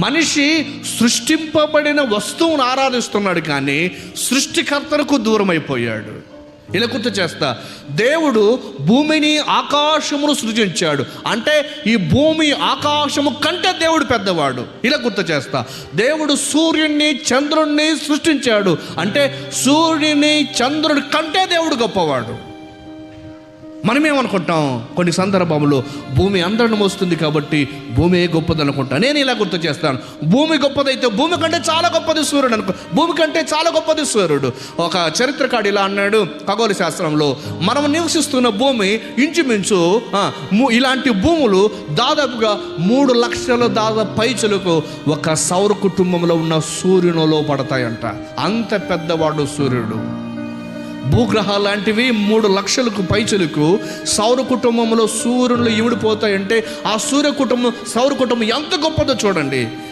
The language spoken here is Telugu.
మనిషి సృష్టింపబడిన వస్తువును ఆరాధిస్తున్నాడు, కానీ సృష్టికర్తలకు దూరం అయిపోయాడు. ఇలా గుర్తు చేస్తా, దేవుడు భూమిని ఆకాశమును సృజించాడు అంటే ఈ భూమి ఆకాశము కంటే దేవుడు పెద్దవాడు. ఇలా గుర్తు చేస్తా, దేవుడు సూర్యుడిని చంద్రుడిని సృష్టించాడు అంటే సూర్యుని చంద్రుడి కంటే దేవుడు గొప్పవాడు. మనమేమనుకుంటాం, కొన్ని సందర్భంలో భూమి అందరిని మోస్తుంది కాబట్టి భూమి గొప్పది అనుకుంటా. నేను ఇలా గుర్తు చేస్తాను, భూమి గొప్పదైతే భూమి కంటే చాలా గొప్పది సూర్యుడు అనుకో. భూమి కంటే చాలా గొప్పది సూర్యుడు. ఒక చరిత్రకాడు ఇలా అన్నాడు, ఖగోళ శాస్త్రంలో మనం నివసిస్తున్న భూమి ఇంచుమించు ఇలాంటి భూములు దాదాపుగా 3 లక్షల పైచులకు ఒక సౌర కుటుంబంలో ఉన్న సూర్యునిలో పడతాయంట. అంత పెద్దవాడు సూర్యుడు. భూగ్రహాలు లాంటివి 3 లక్షలకు పైచులకు సౌర కుటుంబంలో సూర్యులు ఇవిడిపోతాయంటే ఆ సౌర కుటుంబం ఎంత గొప్పదో చూడండి.